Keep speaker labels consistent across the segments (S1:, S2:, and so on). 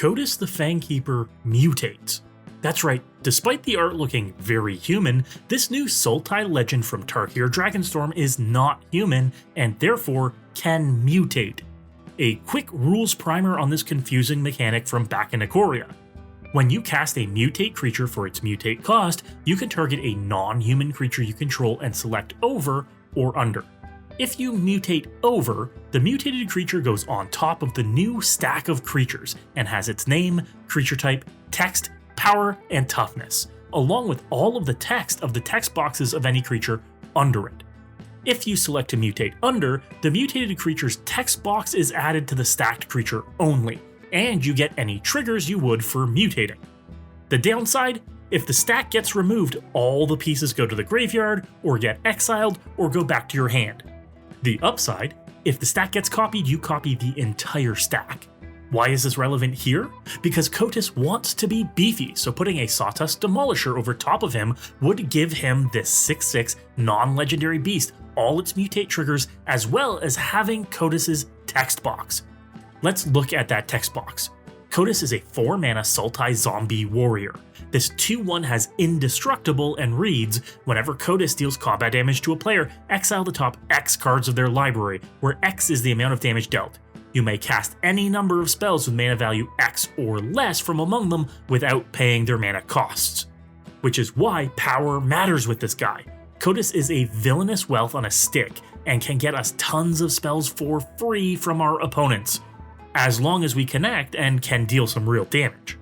S1: Kotis the Fangkeeper mutates. That's right, despite the art looking very human, this new Sultai legend from Tarkir Dragonstorm is not human and therefore can mutate. A quick rules primer on this confusing mechanic from back in Ikoria. When you cast a mutate creature for its mutate cost, you can target a non-human creature you control and select over or under. If you mutate over, the mutated creature goes on top of the new stack of creatures and has its name, creature type, text, power, and toughness, along with all of the text of the text boxes of any creature under it. If you select to mutate under, the mutated creature's text box is added to the stacked creature only, and you get any triggers you would for mutating. The downside? If the stack gets removed, all the pieces go to the graveyard, or get exiled, or go back to your hand. The upside? If the stack gets copied, you copy the entire stack. Why is this relevant here? Because Kotis wants to be beefy, so putting a Sawtusk Demolisher over top of him would give him this 6/6 non-legendary beast, all its mutate triggers, as well as having Kotis' text box. Let's look at that text box. Kotis is a 4-mana Sultai zombie warrior. This 2/1 has Indestructible and reads, whenever Kotis deals combat damage to a player, exile the top X cards of their library, where X is the amount of damage dealt. You may cast any number of spells with mana value X or less from among them without paying their mana costs. Which is why power matters with this guy. Kotis is a villainous wealth on a stick and can get us tons of spells for free from our opponents, as long as we connect and can deal some real damage.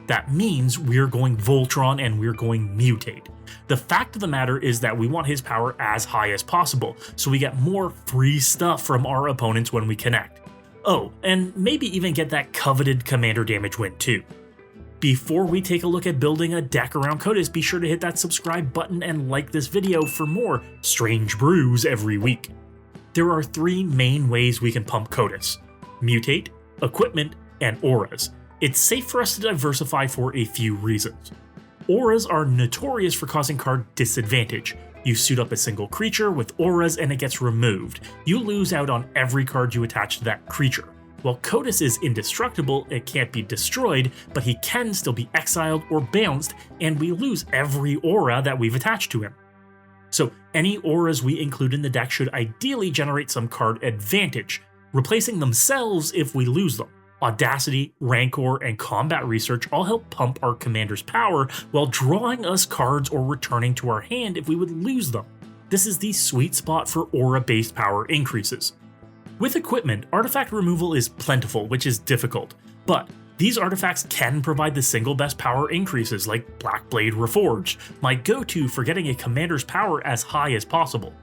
S1: That means we're going Voltron and we're going Mutate. The fact of the matter is that we want his power as high as possible, so we get more free stuff from our opponents when we connect. Oh, and maybe even get that coveted commander damage win too. Before we take a look at building a deck around Kotis, be sure to hit that subscribe button and like this video for more strange brews every week. There are 3 main ways we can pump Kotis: Mutate, Equipment, and Auras. It's safe for us to diversify for a few reasons. Auras are notorious for causing card disadvantage. You suit up a single creature with auras and it gets removed. You lose out on every card you attach to that creature. While Kotis is indestructible, it can't be destroyed, but he can still be exiled or bounced, and we lose every aura that we've attached to him. So any auras we include in the deck should ideally generate some card advantage, replacing themselves if we lose them. Audacity, Rancor, and Combat Research all help pump our commander's power while drawing us cards or returning to our hand if we would lose them. This is the sweet spot for aura-based power increases. With equipment, artifact removal is plentiful, which is difficult, but these artifacts can provide the single best power increases like Blackblade Reforged, my go-to for getting a commander's power as high as possible.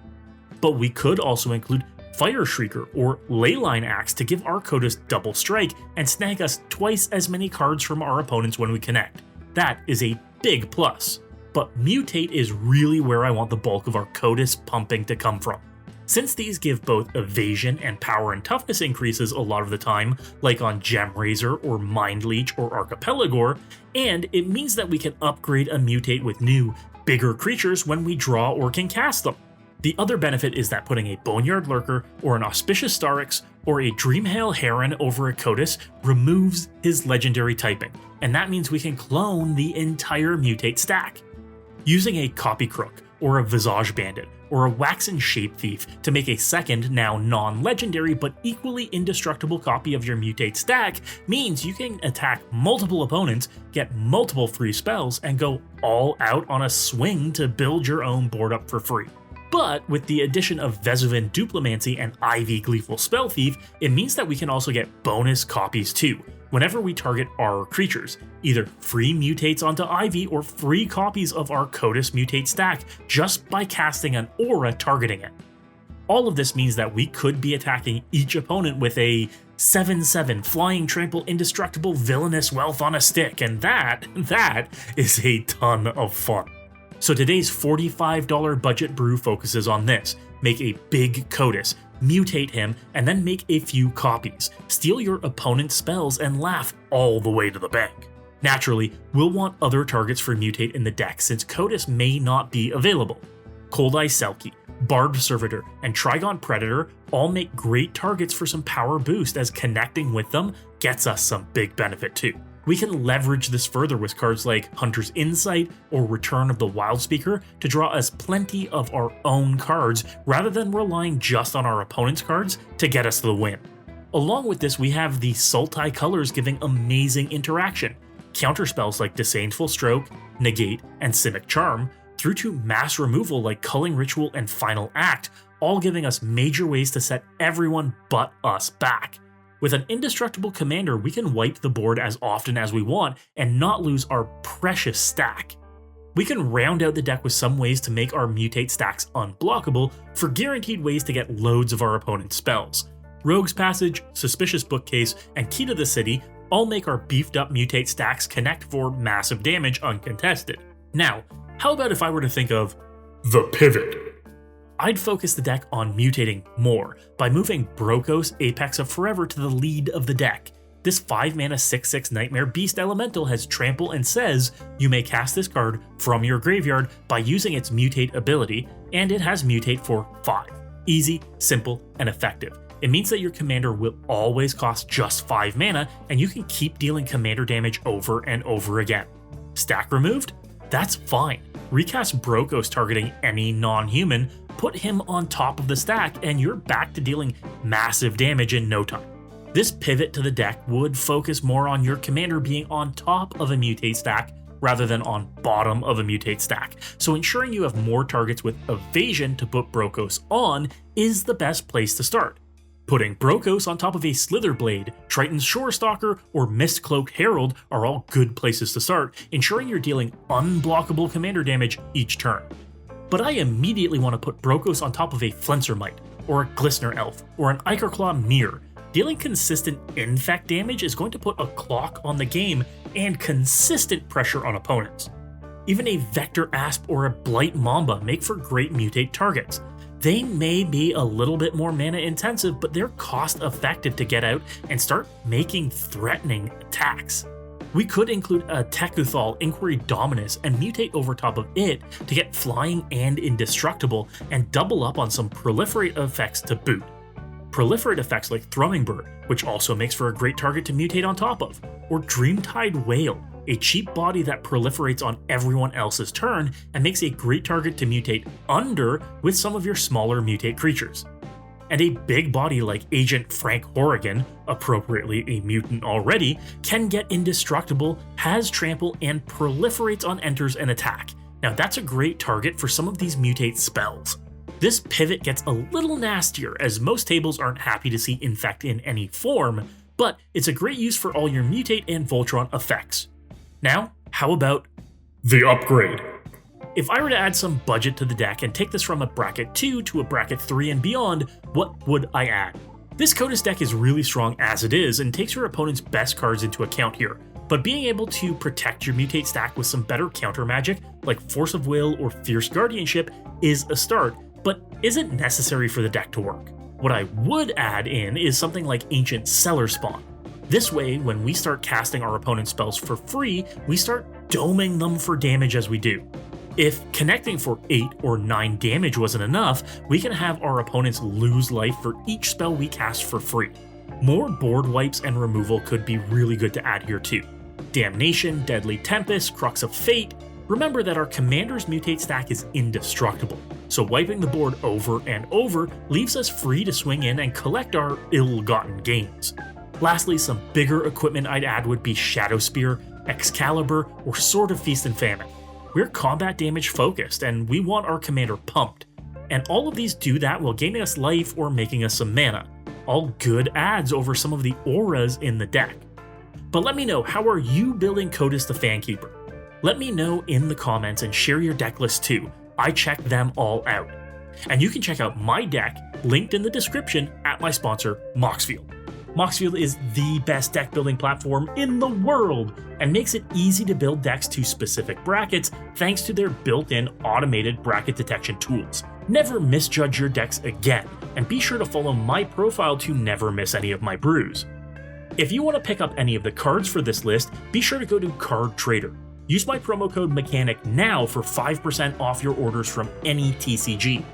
S1: But we could also include Fire Shrieker or Leyline Axe to give our Kotis double strike and snag us twice as many cards from our opponents when we connect. That is a big plus. But Mutate is really where I want the bulk of our Kotis pumping to come from. Since these give both evasion and power and toughness increases a lot of the time, like on Gemrazor or Mind Leech or Archipelagor, and it means that we can upgrade a Mutate with new, bigger creatures when we draw or can cast them. The other benefit is that putting a Boneyard Lurker or an Auspicious Starix or a Dreamhail Heron over a Kotis removes his legendary typing, and that means we can clone the entire Mutate stack. Using a Copy Crook or a Visage Bandit or a Waxen Shape Thief to make a second, now non-legendary but equally indestructible copy of your Mutate stack means you can attack multiple opponents, get multiple free spells, and go all out on a swing to build your own board up for free. But with the addition of Vesuvan Duplimancy and Ivy Gleeful Spell Thief, it means that we can also get bonus copies too, whenever we target our creatures, either free mutates onto Ivy or free copies of our Kotis Mutate stack just by casting an aura targeting it. All of this means that we could be attacking each opponent with a 7/7 Flying Trample Indestructible Villainous Wealth on a stick, and that is a ton of fun. So today's $45 budget brew focuses on this. Make a big Kotis, mutate him, and then make a few copies. Steal your opponent's spells and laugh all the way to the bank. Naturally, we'll want other targets for mutate in the deck since Kotis may not be available. Cold Eye Selkie, Barbed Servitor, and Trigon Predator all make great targets for some power boost, as connecting with them gets us some big benefit too. We can leverage this further with cards like Hunter's Insight or Return of the Wildspeaker to draw us plenty of our own cards rather than relying just on our opponent's cards to get us the win. Along with this, we have the Sultai colors giving amazing interaction. Counterspells like Disdainful Stroke, Negate, and Simic Charm, through to mass removal like Culling Ritual and Final Act, all giving us major ways to set everyone but us back. With an indestructible commander, we can wipe the board as often as we want and not lose our precious stack. We can round out the deck with some ways to make our mutate stacks unblockable for guaranteed ways to get loads of our opponent's spells. Rogue's Passage, Suspicious Bookcase, and Key to the City all make our beefed up mutate stacks connect for massive damage uncontested. Now, how about if I were to think of the pivot? I'd focus the deck on mutating more by moving Brokkos, Apex of Forever to the lead of the deck. This 5-mana 6/6 Nightmare Beast Elemental has Trample and says you may cast this card from your graveyard by using its Mutate ability, and it has Mutate for 5. Easy, simple, and effective. It means that your commander will always cost just 5 mana, and you can keep dealing commander damage over and over again. Stack removed? That's fine. Recast Brokkos targeting any non-human, put him on top of the stack, and you're back to dealing massive damage in no time. This pivot to the deck would focus more on your commander being on top of a mutate stack rather than on bottom of a mutate stack, so ensuring you have more targets with evasion to put Brokkos on is the best place to start. Putting Brokkos on top of a Slitherblade, Triton's Shorestalker, or Mistcloaked Herald are all good places to start, ensuring you're dealing unblockable commander damage each turn. But I immediately want to put Brokkos on top of a Flencermite, or a Glistener Elf, or an Ichorclaw Mirror. Dealing consistent infect damage is going to put a clock on the game and consistent pressure on opponents. Even a Vector Asp or a Blight Mamba make for great mutate targets. They may be a little bit more mana intensive, but they're cost effective to get out and start making threatening attacks. We could include a Tekuthal Inquiry Dominus and mutate over top of it to get flying and indestructible and double up on some proliferate effects to boot. Proliferate effects like Thrumming Bird, which also makes for a great target to mutate on top of, or Dreamtide Whale, a cheap body that proliferates on everyone else's turn and makes a great target to mutate under with some of your smaller mutate creatures. And a big body like Agent Frank Horrigan, appropriately a mutant already, can get indestructible, has trample, and proliferates on enters and attack. Now that's a great target for some of these mutate spells. This pivot gets a little nastier as most tables aren't happy to see Infect in any form, but it's a great use for all your mutate and Voltron effects. Now, how about the upgrade? If I were to add some budget to the deck and take this from a bracket 2 to a bracket 3 and beyond, what would I add? This Kotus deck is really strong as it is and takes your opponent's best cards into account here, but being able to protect your mutate stack with some better counter magic like Force of Will or Fierce Guardianship is a start, but isn't necessary for the deck to work. What I would add in is something like Ancient Cellar Spawn. This way, when we start casting our opponent's spells for free, we start doming them for damage as we do. If connecting for 8 or 9 damage wasn't enough, we can have our opponents lose life for each spell we cast for free. More board wipes and removal could be really good to add here too. Damnation, Deadly Tempest, Crux of Fate. Remember that our commander's mutate stack is indestructible, so wiping the board over and over leaves us free to swing in and collect our ill-gotten gains. Lastly, some bigger equipment I'd add would be Shadow Spear, Excalibur, or Sword of Feast and Famine. We're combat damage focused, and we want our commander pumped. And all of these do that while gaining us life or making us some mana. All good adds over some of the auras in the deck. But let me know, how are you building Kotus the Fangkeeper? Let me know in the comments and share your deck list too. I check them all out. And you can check out my deck, linked in the description, at my sponsor, MOXFIELD. MOXFIELD is the best deck building platform in the world and makes it easy to build decks to specific brackets thanks to their built-in automated bracket detection tools. Never misjudge your decks again, and be sure to follow my profile to never miss any of my brews. If you want to pick up any of the cards for this list, be sure to go to Card Trader. Use my promo code MECHANIC now for 5% off your orders from any TCG.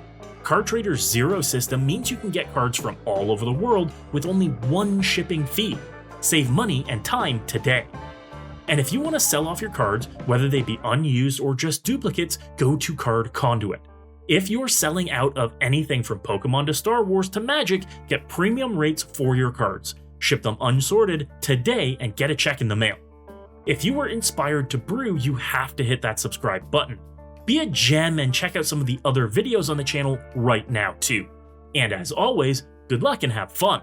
S1: Card Trader's zero system means you can get cards from all over the world with only one shipping fee. Save money and time today. And if you want to sell off your cards, whether they be unused or just duplicates, go to Card Conduit. If you're selling out of anything from Pokemon to Star Wars to Magic, get premium rates for your cards. Ship them unsorted today and get a check in the mail. If you were inspired to brew, you have to hit that subscribe button. Be a gem and check out some of the other videos on the channel right now too. And as always, good luck and have fun!